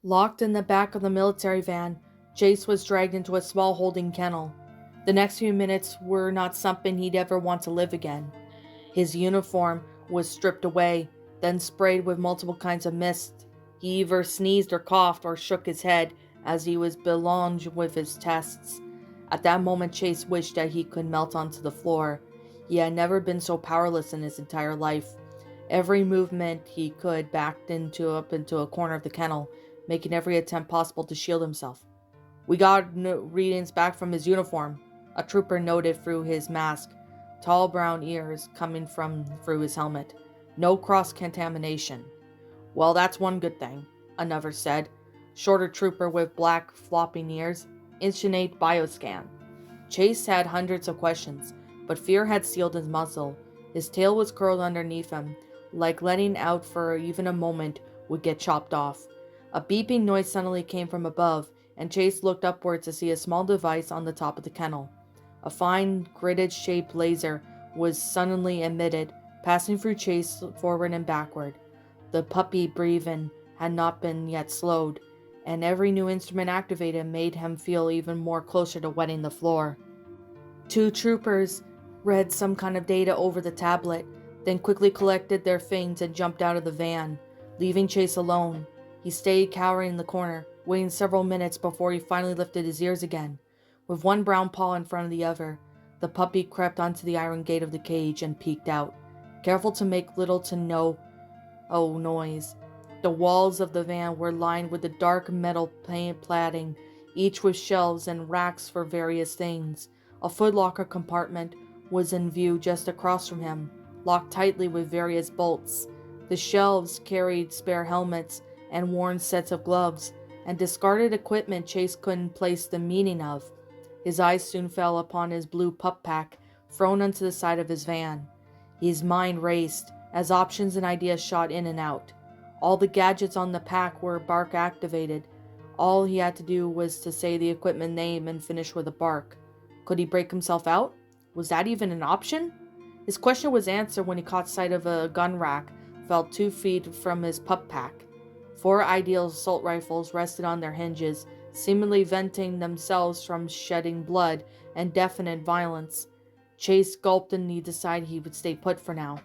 Locked in the back of the military van, Chase was dragged into a small holding kennel. The next few minutes were not something he'd ever want to live again. His uniform was stripped away, then sprayed with multiple kinds of mist. He either sneezed or coughed or shook his head as he was belonged with his tests. At that moment, Chase wished that he could melt onto the floor. He had never been so powerless in his entire life. Every movement he could backed up into a corner of the kennel, making every attempt possible to shield himself. "We got no readings back from his uniform," a trooper noted through his mask, tall brown ears coming through his helmet. "No cross-contamination." "Well, that's one good thing," another said. Shorter trooper with black flopping ears. "Instinate bioscan." Chase had hundreds of questions, but fear had sealed his muzzle. His tail was curled underneath him, like letting out for even a moment would get chopped off. A beeping noise suddenly came from above, and Chase looked upward to see a small device on the top of the kennel. A fine, gridded-shaped laser was suddenly emitted, passing through Chase forward and backward. The puppy breathing had not been yet slowed, and every new instrument activated made him feel even more closer to wetting the floor. Two troopers read some kind of data over the tablet, then quickly collected their things and jumped out of the van, leaving Chase alone. He stayed cowering in the corner, waiting several minutes before he finally lifted his ears again. With one brown paw in front of the other, the puppy crept onto the iron gate of the cage and peeked out, careful to make little to no noise. The walls of the van were lined with the dark metal cladding, each with shelves and racks for various things. A footlocker compartment was in view just across from him, locked tightly with various bolts. The shelves carried spare helmets and worn sets of gloves, and discarded equipment Chase couldn't place the meaning of. His eyes soon fell upon his blue pup pack, thrown onto the side of his van. His mind raced, as options and ideas shot in and out. All the gadgets on the pack were bark activated. All he had to do was to say the equipment name and finish with a bark. Could he break himself out? Was that even an option? His question was answered when he caught sight of a gun rack fell 2 feet from his pup pack. 4 ideal assault rifles rested on their hinges, seemingly venting themselves from shedding blood and definite violence. Chase gulped and he decided he would stay put for now.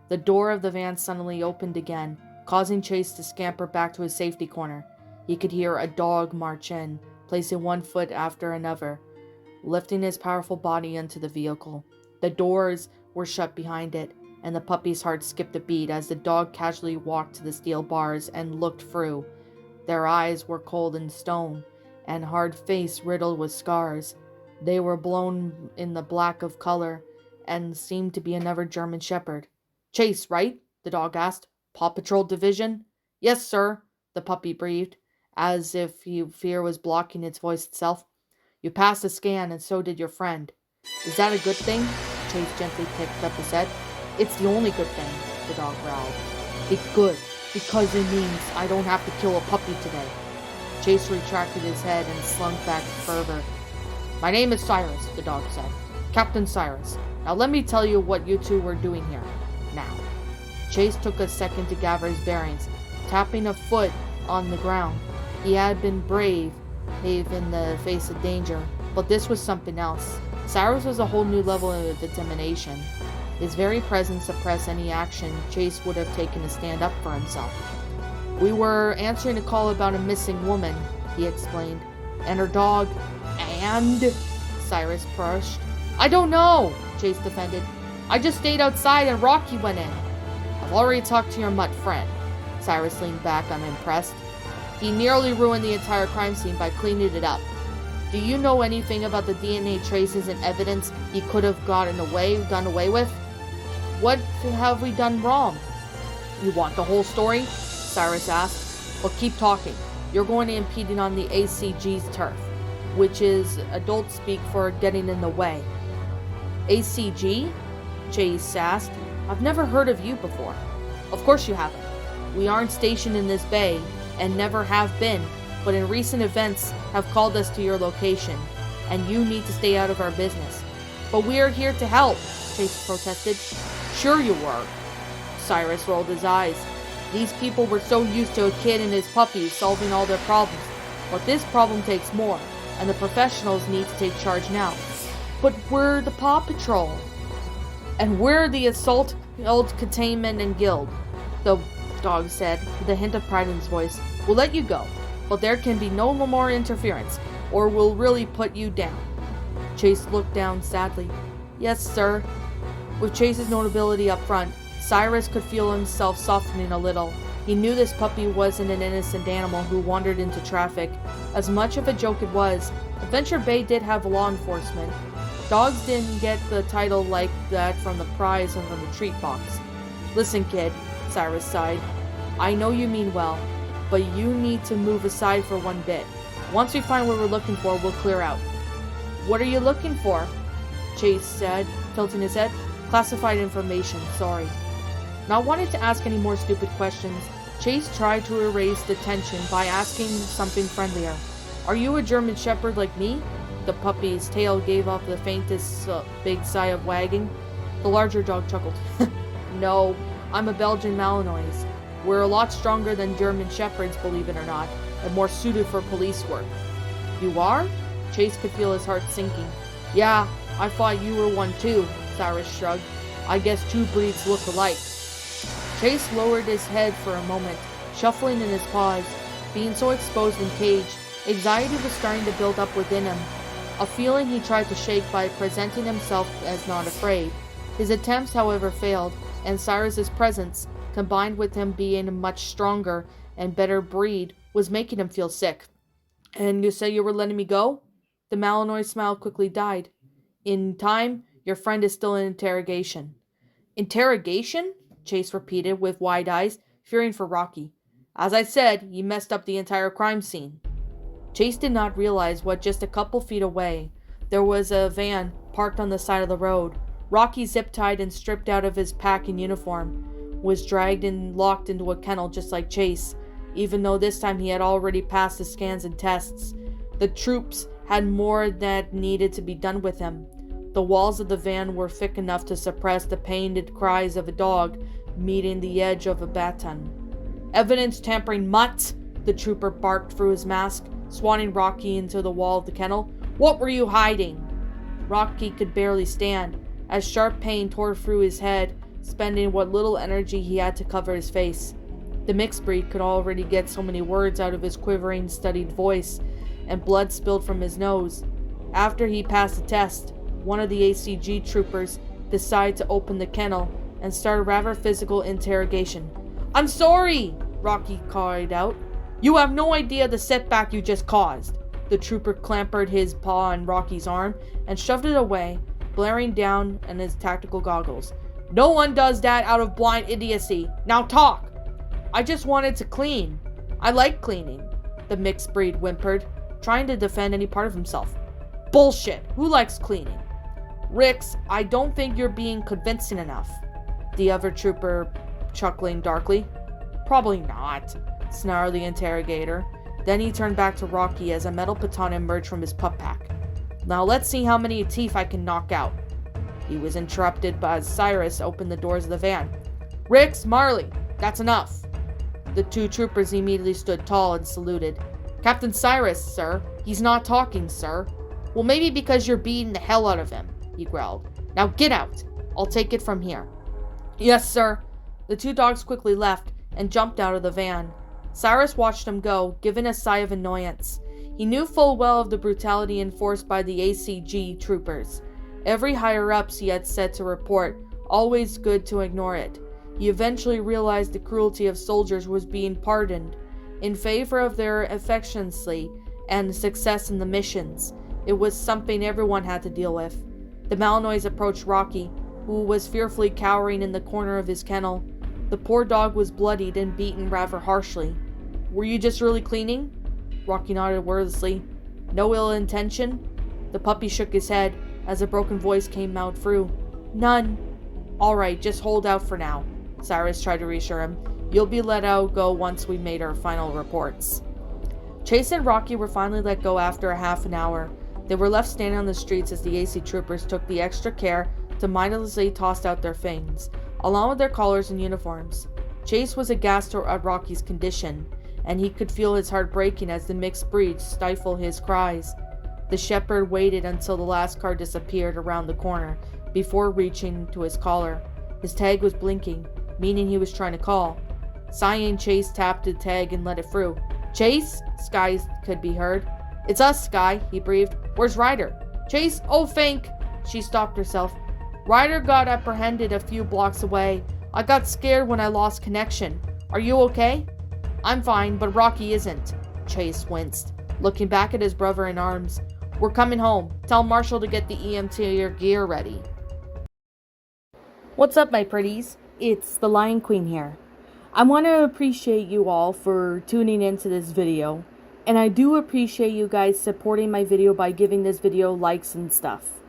The door of the van suddenly opened again, causing Chase to scamper back to his safety corner. He could hear a dog march in, placing one foot after another, lifting his powerful body into the vehicle. The doors were shut behind it, and the puppy's heart skipped a beat as the dog casually walked to the steel bars and looked through. Their eyes were cold and stone, and hard face riddled with scars. They were blown in the black of color, and seemed to be another German shepherd. "Chase, right?" the dog asked. "Paw Patrol Division?" "Yes, sir," the puppy breathed, as if fear was blocking its voice itself. "You passed the scan, and so did your friend." "Is that a good thing?" Chase gently picked up his head. "It's the only good thing," the dog growled. "It's good, because it means I don't have to kill a puppy today." Chase retracted his head and slunk back further. "My name is Cyrus," the dog said. "Captain Cyrus. Now let me tell you what you two were doing here. Now." Chase took a second to gather his bearings, tapping a foot on the ground. He had been brave in the face of danger, but this was something else. Cyrus was a whole new level of determination. His very presence suppressed any action Chase would have taken to stand up for himself. "We were answering a call about a missing woman," he explained, "and her dog." "And?" Cyrus pushed. "I don't know," Chase defended. "I just stayed outside and Rocky went in." "I've already talked to your mutt friend." Cyrus leaned back, unimpressed. "He nearly ruined the entire crime scene by cleaning it up. Do you know anything about the DNA traces and evidence he could have done away with? What have we done wrong?" "You want the whole story?" Cyrus asked. "Well, keep talking. You're going to impede on the ACG's turf, which is adult speak for getting in the way." "ACG?" Chase asked. "I've never heard of you before." "Of course you haven't. We aren't stationed in this bay, and never have been, but in recent events have called us to your location. and you need to stay out of our business. But we are here to help, Chase protested. Sure you were. Cyrus rolled his eyes. These people were so used to a kid and his puppies solving all their problems. But this problem takes more, and the professionals need to take charge now. But we're the Paw Patrol. And we're the Assault Containment and Guild, the dog said, with a hint of pride in his voice. We'll let you go, but there can be no more interference, or we'll really put you down. Chase looked down sadly. Yes, sir. With Chase's notability up front, Cyrus could feel himself softening a little. He knew this puppy wasn't an innocent animal who wandered into traffic. As much of a joke it was, Adventure Bay did have law enforcement. Dogs didn't get the title like that from the prize and from the treat box. Listen, kid, Cyrus sighed. I know you mean well, but you need to move aside for one bit. Once we find what we're looking for, we'll clear out. What are you looking for? Chase said, tilting his head. Classified information, sorry. Not wanting to ask any more stupid questions, Chase tried to erase the tension by asking something friendlier. Are you a German Shepherd like me? The puppy's tail gave off the faintest big sigh of wagging. The larger dog chuckled. No, I'm a Belgian Malinois. We're a lot stronger than German Shepherds, believe it or not, and more suited for police work. You are? Chase could feel his heart sinking. Yeah, I thought you were one too, Cyrus shrugged. I guess two breeds look alike. Chase lowered his head for a moment, shuffling in his paws. Being so exposed and caged, anxiety was starting to build up within him. A feeling he tried to shake by presenting himself as not afraid. His attempts, however, failed, and Cyrus's presence, combined with him being a much stronger and better breed, was making him feel sick. And you say you were letting me go? The Malinois smile quickly died. In time, your friend is still in interrogation. Interrogation? Chase repeated with wide eyes, fearing for Rocky. As I said, he messed up the entire crime scene. Chase did not realize what just a couple feet away, there was a van parked on the side of the road. Rocky, zip-tied and stripped out of his pack and uniform, was dragged and locked into a kennel just like Chase, even though this time he had already passed the scans and tests. The troops had more that needed to be done with him. The walls of the van were thick enough to suppress the pained cries of a dog meeting the edge of a baton. Evidence tampering mutt! The trooper barked through his mask, swatting Rocky into the wall of the kennel. What were you hiding? Rocky could barely stand, as sharp pain tore through his head, spending what little energy he had to cover his face. The mixed breed could already get so many words out of his quivering, studied voice, and blood spilled from his nose. After he passed the test, one of the ACG troopers decided to open the kennel and start a rather physical interrogation. I'm sorry! Rocky cried out. You have no idea the setback you just caused. The trooper clambered his paw on Rocky's arm and shoved it away, blaring down in his tactical goggles. No one does that out of blind idiocy. Now talk! I just wanted to clean. I like cleaning, the mixed breed whimpered, trying to defend any part of himself. Bullshit! Who likes cleaning? Rix, I don't think you're being convincing enough. The other trooper chuckling darkly. Probably not, snarled the interrogator. Then he turned back to Rocky as a metal baton emerged from his pup pack. Now let's see how many teeth I can knock out. He was interrupted by Cyrus opened the doors of the van. Rix, Marley, that's enough. The two troopers immediately stood tall and saluted. Captain Cyrus, sir. He's not talking, sir. Well, maybe because you're beating the hell out of him, he growled. Now get out. I'll take it from here. Yes, sir. The two dogs quickly left and jumped out of the van. Cyrus watched them go, giving a sigh of annoyance. He knew full well of the brutality enforced by the ACG troopers. Every higher-ups he had said to report, always good to ignore it. He eventually realized the cruelty of soldiers was being pardoned in favor of their efficiency and success in the missions. It was something everyone had to deal with. The Malinois approached Rocky, who was fearfully cowering in the corner of his kennel. The poor dog was bloodied and beaten rather harshly. Were you just really cleaning? Rocky nodded wordlessly. No ill intention? The puppy shook his head as a broken voice came out through. None. All right, just hold out for now. Cyrus tried to reassure him. You'll be let out go once we made our final reports. Chase and Rocky were finally let go after a half an hour. They were left standing on the streets as the AC troopers took the extra care to mindlessly toss out their things, along with their collars and uniforms. Chase was aghast at Rocky's condition, and he could feel his heart breaking as the mixed breeds stifled his cries. The shepherd waited until the last car disappeared around the corner before reaching to his collar. His tag was blinking, meaning he was trying to call. Sighing, Chase tapped the tag and let it through. "Chase?" Sky could be heard. "It's us, Sky," he breathed. "Where's Ryder?" "Chase? Oh, Fink!" She stopped herself. "Ryder got apprehended a few blocks away. I got scared when I lost connection. Are you okay?" "I'm fine, but Rocky isn't." Chase winced, looking back at his brother in arms. "We're coming home. Tell Marshall to get the EMT gear ready." What's up, my pretties? It's the Lion Queen here. I want to appreciate you all for tuning into this video, and I do appreciate you guys supporting my video by giving this video likes and stuff.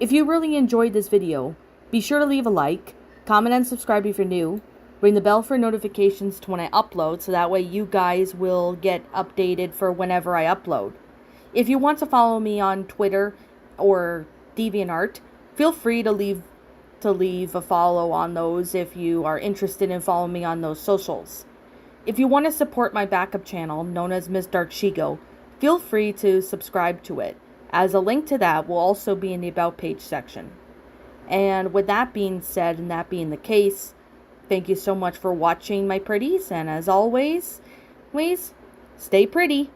If you really enjoyed this video, be sure to leave a like, comment and subscribe if you're new, ring the bell for notifications to when I upload so that way you guys will get updated for whenever I upload. If you want to follow me on Twitter or DeviantArt, feel free to leave a follow on those if you are interested in following me on those socials. If you want to support my backup channel, known as Miss Dark Shigo, feel free to subscribe to it, as a link to that will also be in the About page section. And with that being said, and that being the case, thank you so much for watching, my pretties, and as always, please stay pretty.